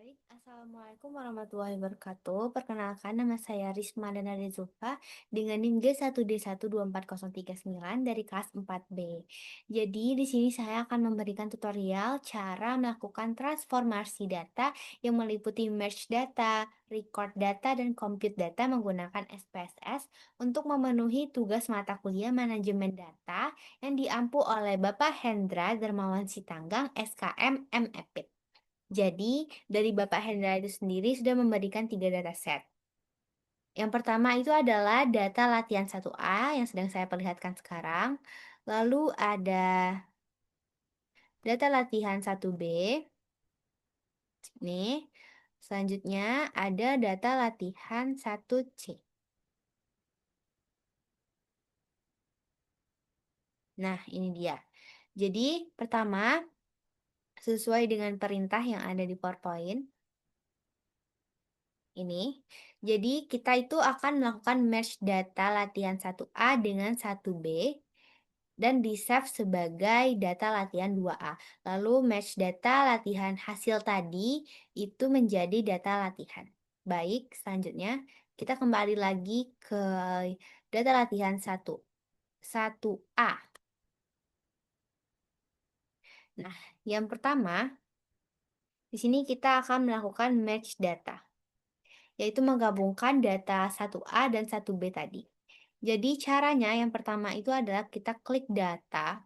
Baik, Assalamualaikum warahmatullahi wabarakatuh. Perkenalkan, nama saya Risma Dana Zulfa dengan NIM G1D12403 dari kelas 4B. Jadi, di sini saya akan memberikan tutorial cara melakukan transformasi data yang meliputi merge data, record data, dan compute data menggunakan SPSS untuk memenuhi tugas mata kuliah manajemen data yang diampu oleh Bapak Hendra Dermawan Sitanggang, SKM MEPIT. Jadi, dari Bapak Hendra itu sendiri sudah memberikan 3 dataset. Yang pertama itu adalah data latihan 1A yang sedang saya perlihatkan sekarang. Lalu ada data latihan 1B. Nih. Selanjutnya ada data latihan 1C. Nah, ini dia. Jadi, pertama, sesuai dengan perintah yang ada di PowerPoint, ini. Jadi kita itu akan melakukan merge data latihan 1A dengan 1B dan di-save sebagai data latihan 2A. Lalu match data latihan hasil tadi itu menjadi data latihan. Baik, selanjutnya kita kembali lagi ke data latihan 1A. Nah, yang pertama, di sini kita akan melakukan match data, yaitu menggabungkan data 1A dan 1B tadi. Jadi caranya yang pertama itu adalah kita klik data,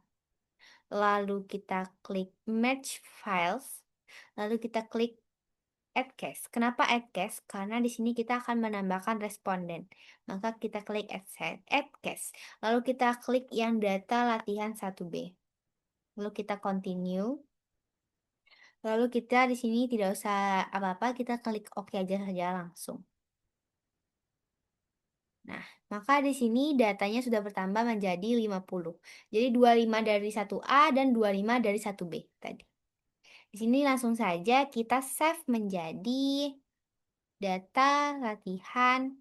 lalu kita klik match files, lalu kita klik add case. Kenapa add case? Karena di sini kita akan menambahkan responden. Maka kita klik add case. Lalu kita klik yang data latihan 1B. Lalu kita continue. Lalu kita di sini tidak usah apa-apa, kita klik OK aja saja langsung. Nah, maka di sini datanya sudah bertambah menjadi 50. Jadi 25 dari 1A dan 25 dari 1B tadi. Di sini langsung saja kita save menjadi data latihan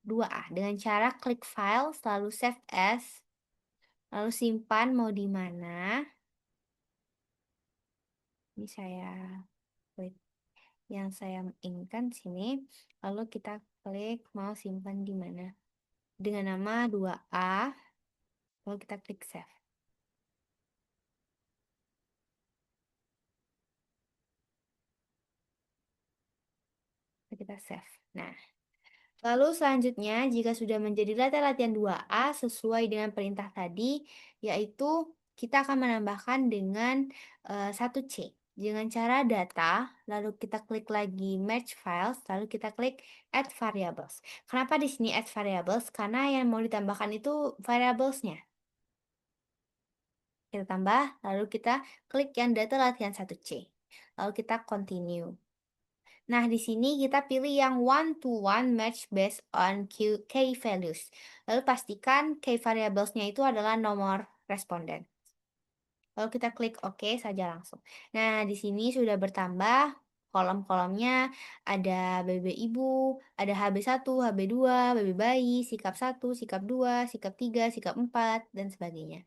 2A dengan cara klik file, lalu save as, lalu simpan mau di mana. Ini saya klik yang saya inginkan sini, lalu kita klik mau simpan di mana. Dengan nama 2A, lalu kita klik save. Kita save. Nah, lalu selanjutnya jika sudah menjadi data latihan 2A sesuai dengan perintah tadi, yaitu kita akan menambahkan dengan 1C. Dengan cara data, lalu kita klik lagi match files, lalu kita klik add variables. Kenapa di sini add variables? Karena yang mau ditambahkan itu variablesnya. Kita tambah, lalu kita klik yang data latihan 1C. Lalu kita continue. Nah, di sini kita pilih yang one-to-one match based on key values. Lalu pastikan key variablesnya itu adalah nomor responden. Lalu kita klik OK saja langsung. Nah, di sini sudah bertambah kolom-kolomnya, ada BB ibu, ada HB1, HB2, BB bayi, sikap 1, sikap 2, sikap 3, sikap 4, dan sebagainya.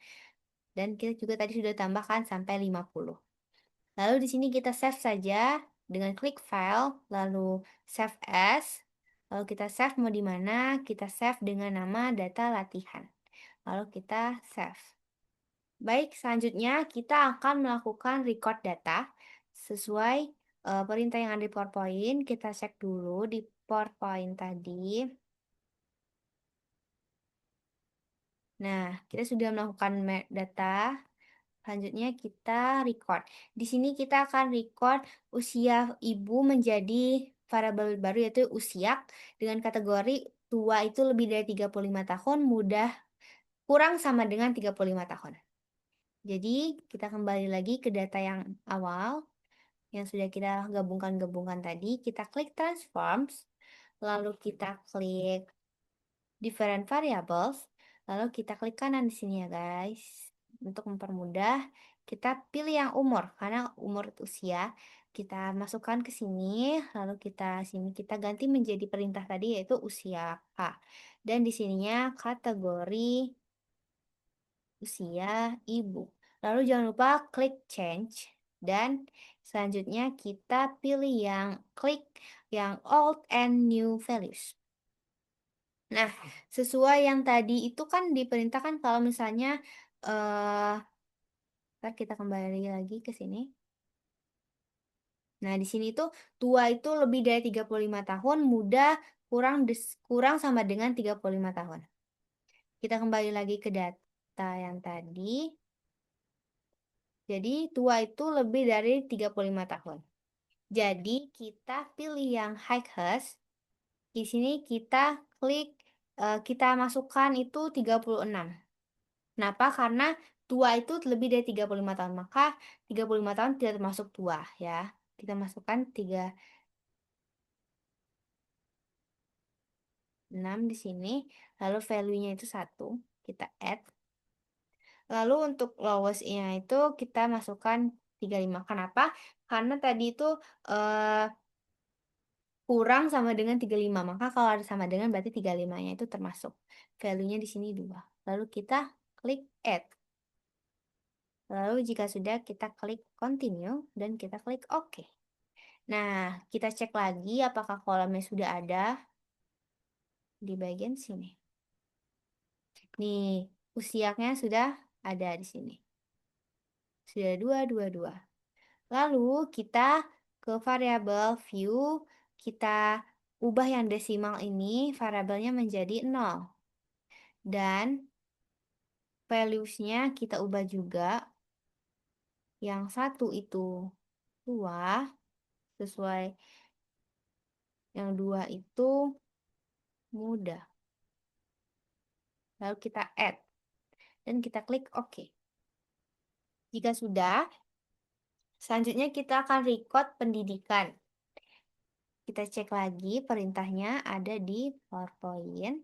Dan kita juga tadi sudah tambahkan sampai 50. Lalu di sini kita save saja dengan klik file, lalu save as, lalu kita save mau di mana, kita save dengan nama data latihan. Lalu kita save. Baik, selanjutnya kita akan melakukan record data sesuai perintah yang ada di PowerPoint. Kita cek dulu di PowerPoint tadi. Nah, kita sudah melakukan data. Selanjutnya kita record. Di sini kita akan record usia ibu menjadi variabel baru yaitu usia dengan kategori tua itu lebih dari 35 tahun, muda kurang sama dengan 35 tahun. Jadi kita kembali lagi ke data yang awal yang sudah kita gabungkan tadi. Kita klik transforms, lalu kita klik different variables, lalu kita klik kanan di sini ya guys. Untuk mempermudah, kita pilih yang umur karena umur usia kita masukkan ke sini, lalu kita ganti menjadi perintah tadi yaitu usia K. Dan di sininya kategori usia ibu. Lalu jangan lupa klik change Dan selanjutnya kita pilih yang klik yang old and new values. Nah, sesuai yang tadi itu kan diperintahkan kalau misalnya, eh ntar kita kembali lagi ke sini. Nah, di sini tuh tua itu lebih dari 35 tahun, muda kurang sama dengan 35 tahun. Kita kembali lagi ke data yang tadi. Jadi tua itu lebih dari 35 tahun. Jadi kita pilih yang highest. Di sini kita klik, kita masukkan itu 36. Kenapa? Karena tua itu lebih dari 35 tahun, maka 35 tahun tidak termasuk tua ya. Kita masukkan 36 di sini, lalu value-nya itu 1, kita add. Lalu untuk lowest-nya itu kita masukkan 35. Kenapa? Karena tadi itu eh, kurang sama dengan 35. Maka kalau ada sama dengan berarti 35-nya itu termasuk. Value-nya di sini 2. Lalu kita klik add. Lalu jika sudah kita klik continue dan kita klik OK. Nah, kita cek lagi apakah kolomnya sudah ada di bagian sini. Nih, usianya sudah ada di sini. Sudah 222. Lalu kita ke variabel view, kita ubah yang desimal ini variabelnya menjadi 0. Dan values-nya kita ubah juga. Yang 1 itu 2, sesuai yang 2 itu muda. Lalu kita add dan kita klik OK. Jika sudah, selanjutnya kita akan record pendidikan. Kita cek lagi perintahnya ada di PowerPoint.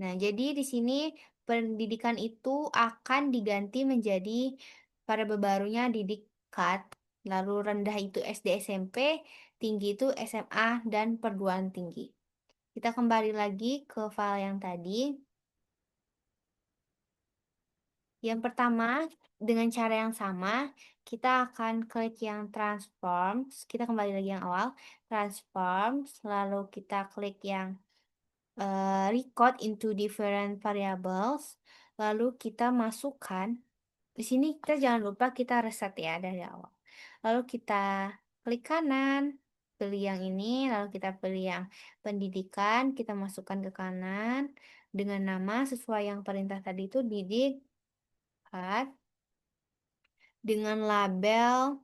Nah, jadi di sini pendidikan itu akan diganti menjadi variabel barunya didikat, lalu rendah itu SD SMP, tinggi itu SMA dan perguruan tinggi. Kita kembali lagi ke file yang tadi. Yang pertama, dengan cara yang sama, kita akan klik yang transforms. Kita kembali lagi yang awal, transforms, lalu kita klik yang record into different variables. Lalu kita masukkan, di sini kita jangan lupa kita reset ya dari awal. Lalu kita klik kanan, pilih yang ini, lalu kita pilih yang pendidikan, kita masukkan ke kanan dengan nama sesuai yang perintah tadi itu didik dengan label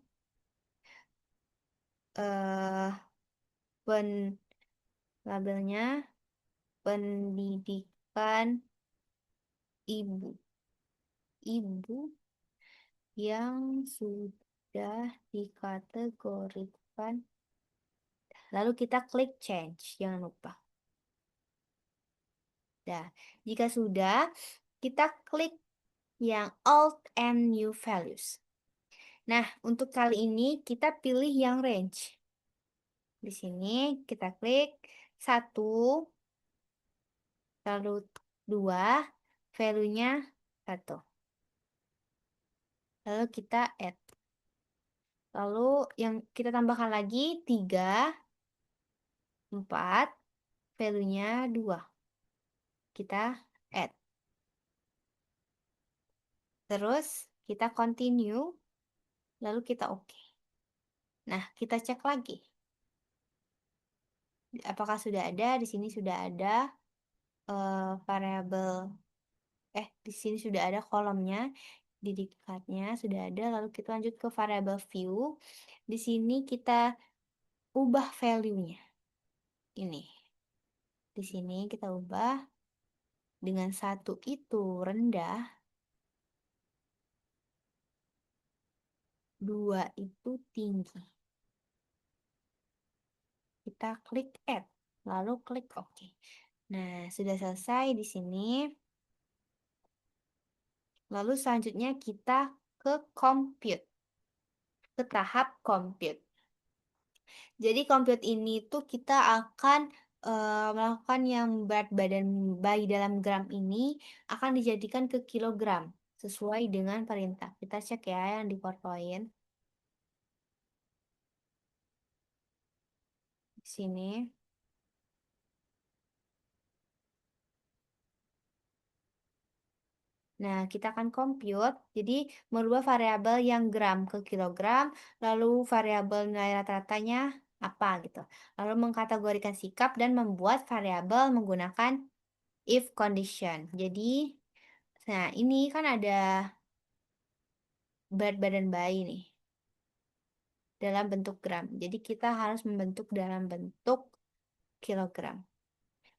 eh pen labelnya pendidikan ibu ibu yang sudah dikategorikan. Lalu kita klik change, jangan lupa. Nah, jika sudah, kita klik yang old and new values. Nah, untuk kali ini kita pilih yang range. Di sini kita klik 1, lalu 2, value-nya 1. Lalu kita add. Lalu yang kita tambahkan lagi 3, 4, value-nya 2. Kita add. Terus kita continue, lalu kita OK. Nah, kita cek lagi. Apakah sudah ada? Di sini sudah ada variabel di sini sudah ada kolomnya, didikatnya sudah ada. Lalu kita lanjut ke variabel view. Di sini kita ubah value-nya. Ini. Di sini kita ubah dengan 1 itu rendah, 2 itu tinggi. Kita klik add, lalu klik OK. Nah, sudah selesai di sini. Lalu selanjutnya kita ke compute, ke tahap compute. Jadi compute ini tuh kita akan melakukan yang berat badan bayi dalam gram ini akan dijadikan ke kilogram sesuai dengan perintah. Kita cek ya yang di PowerPoint di sini. Nah, kita akan compute, jadi merubah variabel yang gram ke kilogram, lalu variabel nilai rata-ratanya apa gitu. Lalu mengkategorikan sikap dan membuat variabel menggunakan if condition. Jadi, nah ini kan ada berat badan bayi nih dalam bentuk gram. Jadi kita harus membentuk dalam bentuk kilogram.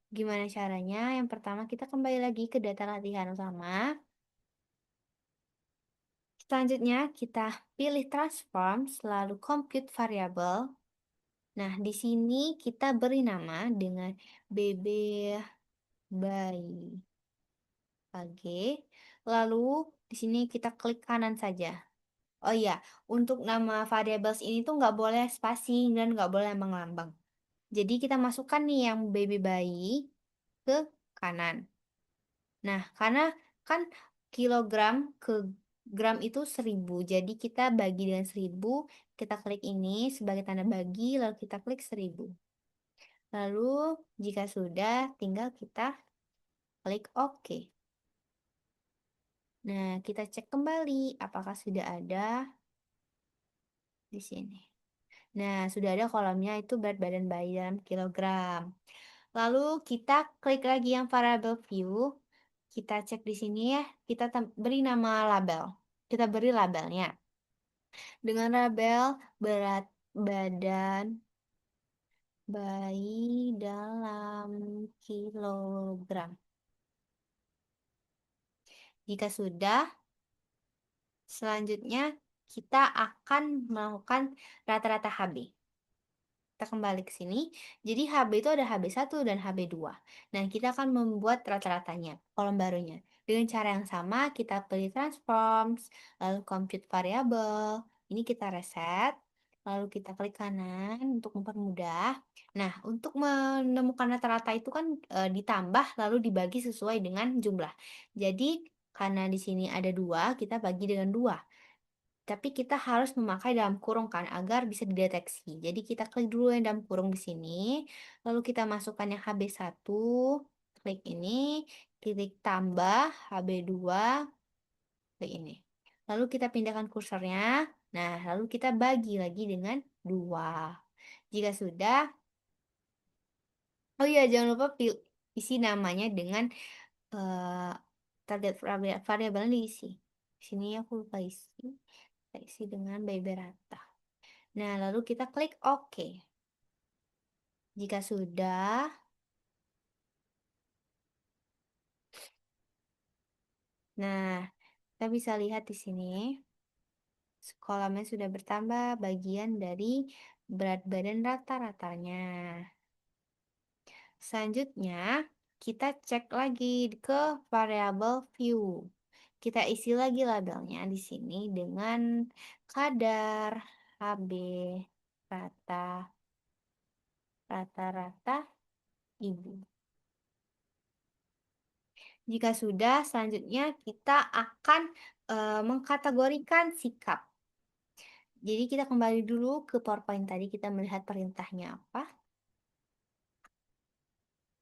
Gimana caranya? Yang pertama kita kembali lagi ke data latihan utama. Selanjutnya kita pilih transform, lalu compute variable. Nah, di sini kita beri nama dengan BB bayi. Oke. Lalu di sini kita klik kanan saja. Oh iya, untuk nama variables ini tuh nggak boleh spasi dan nggak boleh mengambang. Jadi kita masukkan nih yang baby bayi ke kanan. Nah, karena kan kilogram ke gram itu 1000, jadi kita bagi dengan 1000, kita klik ini sebagai tanda bagi, lalu kita klik 1000. Lalu, jika sudah, tinggal kita klik OK. Nah, kita cek kembali apakah sudah ada di sini. Nah, sudah ada kolomnya itu berat badan bayi dalam kilogram. Lalu kita klik lagi yang variable view. Kita cek di sini ya, kita beri nama label. Kita beri labelnya. Dengan label berat badan bayi dalam kilogram. Jika sudah, selanjutnya kita akan melakukan rata-rata HB. Kita kembali ke sini. Jadi HB itu ada HB1 dan HB2. Nah, kita akan membuat rata-ratanya, kolom barunya. Dengan cara yang sama, kita pilih transforms, lalu compute variable. Ini kita reset, lalu kita klik kanan untuk mempermudah. Nah, untuk menemukan rata-rata itu kan ditambah lalu dibagi sesuai dengan jumlah. Jadi, karena di sini ada 2, kita bagi dengan 2. Tapi kita harus memakai dalam kurung kan agar bisa dideteksi. Jadi kita klik dulu yang dalam kurung di sini, lalu kita masukkan yang HB1, klik ini, klik tambah HB2, klik ini. Lalu kita pindahkan kursornya. Nah, lalu kita bagi lagi dengan 2. Jika sudah, oh iya jangan lupa isi namanya dengan eh, target variabelnya diisi. Di sini aku lupa isi. Kita isi dengan baby rata. Nah, lalu kita klik OK. Jika sudah, nah, kita bisa lihat di sini, kolomnya sudah bertambah bagian dari berat badan rata-ratanya. Selanjutnya, kita cek lagi ke variabel view. Kita isi lagi labelnya di sini dengan kadar HB rata-rata ibu. Jika sudah, selanjutnya kita akan mengkategorikan sikap. Jadi kita kembali dulu ke PowerPoint tadi, kita melihat perintahnya apa.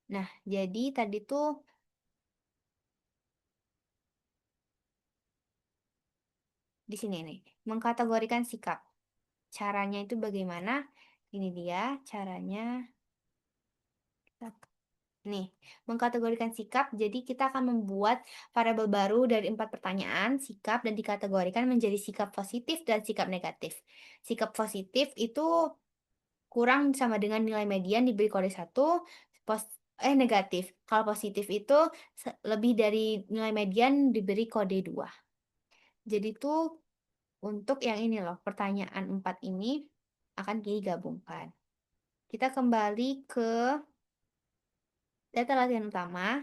Nah, jadi tadi tuh di sini nih, mengkategorikan sikap. Caranya itu bagaimana? Ini dia caranya. Nih, mengkategorikan sikap. Jadi kita akan membuat variabel baru dari 4 pertanyaan sikap dan dikategorikan menjadi sikap positif dan sikap negatif. Sikap positif itu kurang sama dengan nilai median diberi kode 1, negatif. Kalau positif itu lebih dari nilai median diberi kode 2. Jadi tuh untuk yang ini loh, pertanyaan 4 ini akan digabungkan. Kita kembali ke data latihan utama,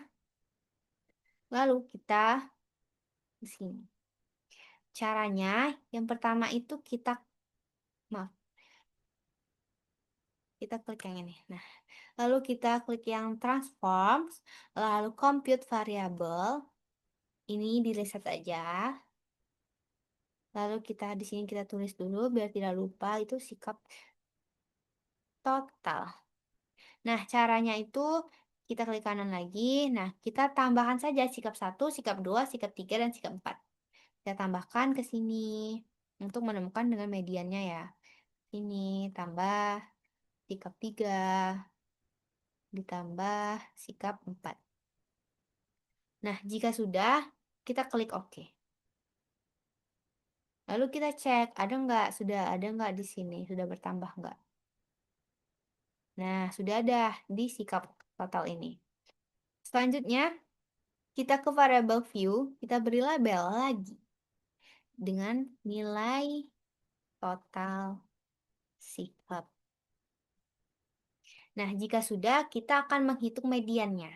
lalu kita di sini. Caranya, yang pertama itu kita, maaf, Kita klik yang ini. Nah, lalu kita klik yang transforms, lalu compute variable. Ini di reset aja. Lalu kita di sini kita tulis dulu biar tidak lupa itu sikap total. Nah, caranya itu kita klik kanan lagi. Nah, kita tambahkan saja sikap 1, sikap 2, sikap 3, dan sikap 4. Kita tambahkan ke sini untuk menemukan dengan mediannya ya. Ini tambah sikap 3 ditambah sikap 4. Nah, jika sudah, kita klik OK. Lalu kita cek, ada nggak di sini, sudah bertambah nggak? Nah, sudah ada di sikap total ini. Selanjutnya, kita ke variable view, kita beri label lagi dengan nilai total sikap. Nah, jika sudah, kita akan menghitung mediannya.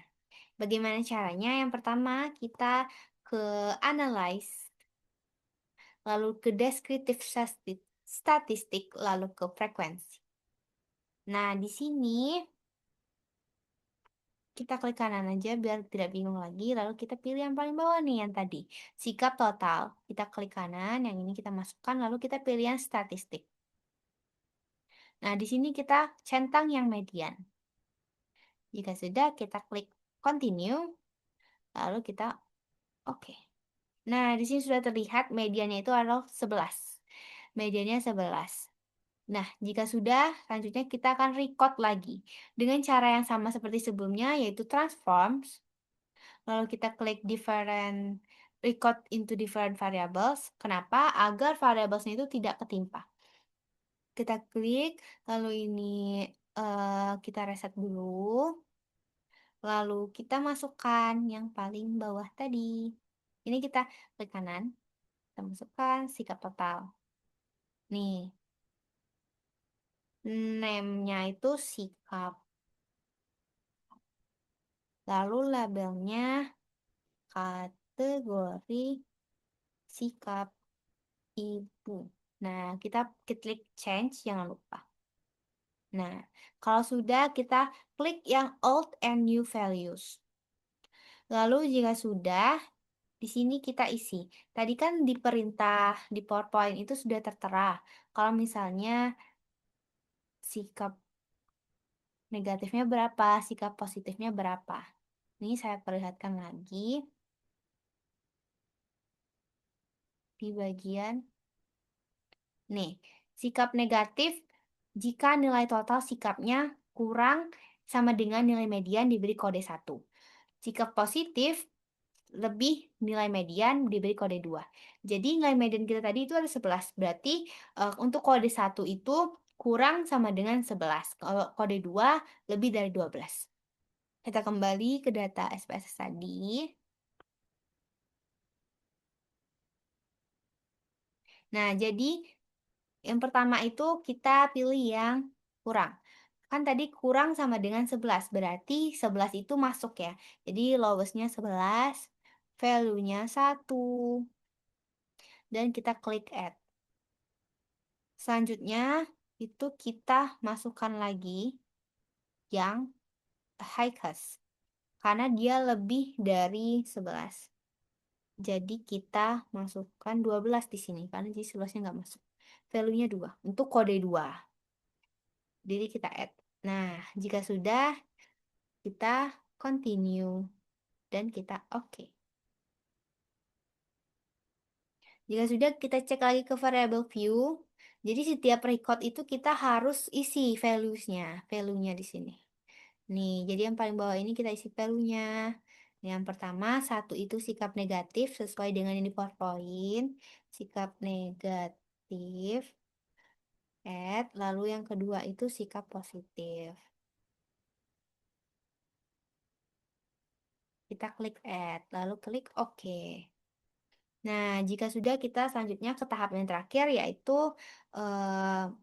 Bagaimana caranya? Yang pertama, kita ke analyze, lalu ke descriptive statistik, lalu ke frekuensi. Nah, di sini kita klik kanan aja biar tidak bingung lagi. Lalu kita pilih yang paling bawah nih yang tadi. Sikap total. Kita klik kanan, yang ini kita masukkan. Lalu kita pilih yang statistik. Nah, di sini kita centang yang median. Jika sudah, kita klik continue. Lalu kita oke. Nah, di sini sudah terlihat mediannya itu adalah 11. Mediannya 11. Nah, jika sudah, selanjutnya kita akan record lagi. Dengan cara yang sama seperti sebelumnya, yaitu transforms. Lalu kita klik different record into different variables. Kenapa? Agar variablesnya itu tidak ketimpa. Kita klik, lalu ini kita reset dulu. Lalu kita masukkan yang paling bawah tadi. Ini kita klik kanan, kita masukkan sikap total. Nih, name-nya itu sikap. Lalu labelnya kategori sikap ibu. Nah, kita klik change, jangan lupa. Nah, kalau sudah, kita klik yang old and new values. Lalu jika sudah, di sini kita isi. Tadi kan di perintah di PowerPoint itu sudah tertera. Kalau misalnya sikap negatifnya berapa, sikap positifnya berapa. Ini saya perlihatkan lagi di bagian nih, sikap negatif jika nilai total sikapnya kurang sama dengan nilai median diberi kode 1. Sikap positif lebih nilai median diberi kode 2. Jadi nilai median kita tadi itu ada 11. Berarti untuk kode 1 itu kurang sama dengan 11. Kalau kode 2 lebih dari 12. Kita kembali ke data SPSS tadi. Nah, jadi yang pertama itu kita pilih yang kurang. Kan tadi kurang sama dengan 11, berarti 11 itu masuk ya. Jadi lowestnya 11, value-nya 1, dan kita klik add. Selanjutnya itu kita masukkan lagi yang highest, karena dia lebih dari 11. Jadi kita masukkan 12 di sini, karena jadi 11-nya nggak masuk. Value-nya 2, untuk kode 2. Jadi kita add. Nah, jika sudah, kita continue dan kita oke. Jika sudah, kita cek lagi ke variable view. Jadi setiap record itu kita harus isi value-nya di sini. Nih, jadi yang paling bawah ini kita isi value-nya. Yang pertama, 1 itu sikap negatif sesuai dengan yang di PowerPoint. Sikap negatif, add. Lalu yang kedua itu sikap positif. Kita klik add, lalu klik OK. Nah, jika sudah, kita selanjutnya ke tahap yang terakhir, yaitu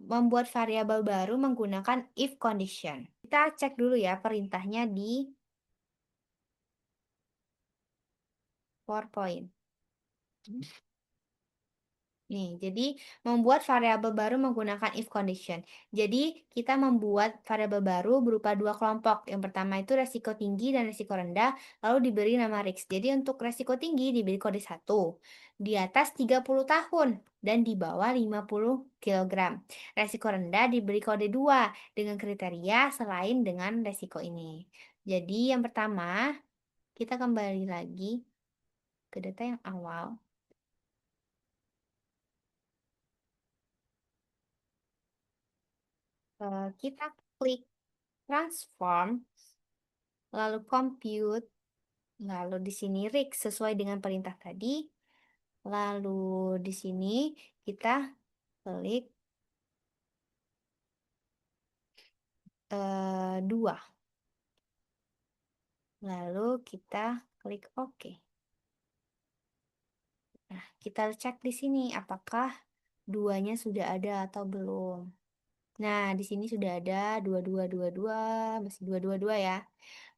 membuat variabel baru menggunakan if condition. Kita cek dulu ya perintahnya di PowerPoint. Nih, jadi membuat variabel baru menggunakan if condition. Jadi, kita membuat variabel baru berupa dua kelompok. Yang pertama itu resiko tinggi dan resiko rendah, lalu diberi nama risk. Jadi, untuk resiko tinggi diberi kode 1, di atas 30 tahun, dan di bawah 50 kilogram. Resiko rendah diberi kode 2 dengan kriteria selain dengan resiko ini. Jadi, yang pertama, kita kembali lagi ke data yang awal. Kita klik transform, lalu compute, lalu di sini rig sesuai dengan perintah tadi. Lalu di sini kita klik 2. Lalu kita klik OK. Nah, kita cek di sini apakah duanya sudah ada atau belum. Nah, di sini sudah ada 2222, masih 222 ya.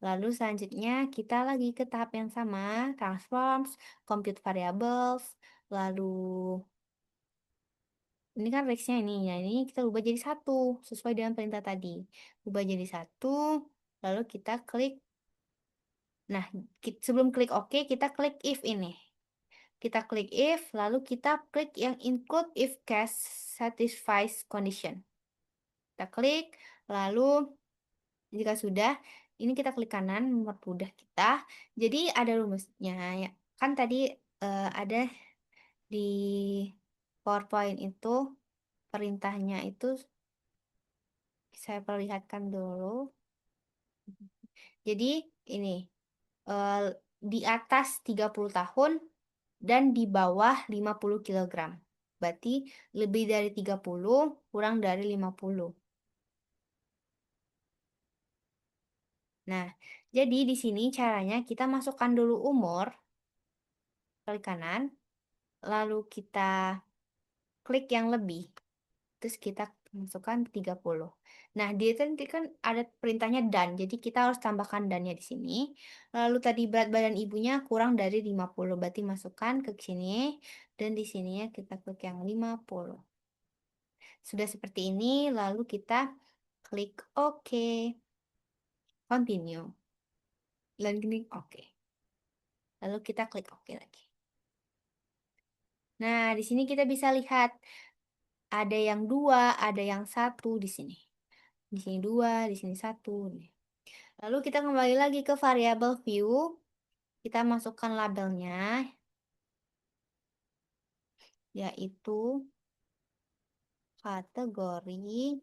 Lalu selanjutnya kita lagi ke tahap yang sama, transforms, compute variables, lalu ini kan risk-nya ini, ya ini kita ubah jadi 1, sesuai dengan perintah tadi. Ubah jadi 1, lalu kita klik, nah sebelum klik OK, kita klik if ini. Kita klik if, lalu kita klik yang include if case satisfies condition. Kita klik, lalu jika sudah, ini kita klik kanan mempermudah kita. Jadi ada rumusnya ya. Kan tadi ada di PowerPoint itu perintahnya itu saya perlihatkan dulu. Jadi ini eh, di atas 30 tahun dan di bawah 50 kilogram. Berarti lebih dari 30 kurang dari 50. Nah, jadi di sini caranya kita masukkan dulu umur, klik kanan, lalu kita klik yang lebih, terus kita masukkan 30. Nah, dia nanti kan ada perintahnya dan, jadi kita harus tambahkan dannya di sini. Lalu tadi berat badan ibunya kurang dari 50, berarti masukkan ke sini, dan di sininya kita klik yang 50. Sudah seperti ini, lalu kita klik OK, continue, dan klik OK. Lalu kita klik OK lagi. Nah, di sini kita bisa lihat ada yang 2, ada yang 1 di sini. Di sini 2, di sini 1. Lalu kita kembali lagi ke variabel view. Kita masukkan labelnya, yaitu kategori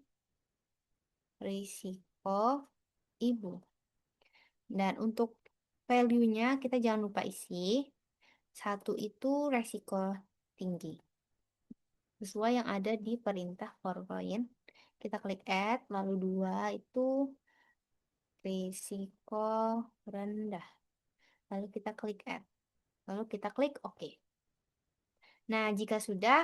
risiko ibu. Dan untuk value-nya kita jangan lupa isi. 1 itu resiko tinggi. Sesuai yang ada di perintah PowerPoint. Kita klik add, lalu 2 itu risiko rendah. Lalu kita klik add. Lalu kita klik OK. Nah, jika sudah,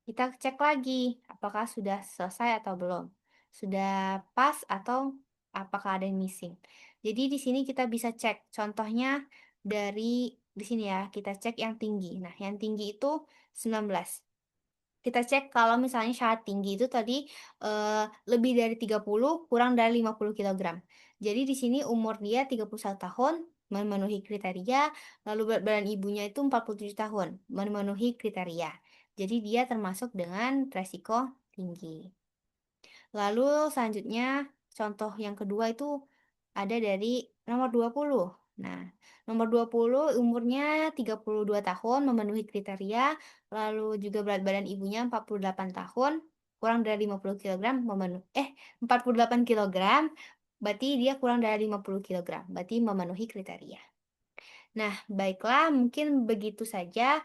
kita cek lagi apakah sudah selesai atau belum. Sudah pas atau apakah ada yang missing. Jadi di sini kita bisa cek. Contohnya dari di sini ya, kita cek yang tinggi. Nah, yang tinggi itu 19. Kita cek kalau misalnya syarat tinggi itu tadi lebih dari 30 kurang dari 50 kilogram. Jadi di sini umur dia 31 tahun, memenuhi kriteria, lalu berat badan ibunya itu 47 tahun, memenuhi kriteria. Jadi dia termasuk dengan resiko tinggi. Lalu selanjutnya contoh yang kedua itu ada dari nomor 20. Nah, nomor 20 umurnya 32 tahun, memenuhi kriteria, lalu juga berat badan ibunya 48 tahun, kurang dari 50 kilogram, 48 kilogram, berarti dia kurang dari 50 kilogram, berarti memenuhi kriteria. Nah, baiklah, mungkin begitu saja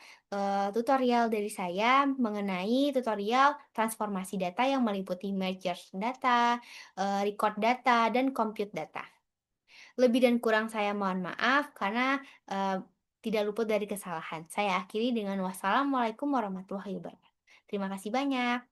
tutorial dari saya mengenai tutorial transformasi data yang meliputi merge data, record data, dan compute data. Lebih dan kurang saya mohon maaf karena tidak luput dari kesalahan. Saya akhiri dengan wassalamualaikum warahmatullahi wabarakatuh. Terima kasih banyak.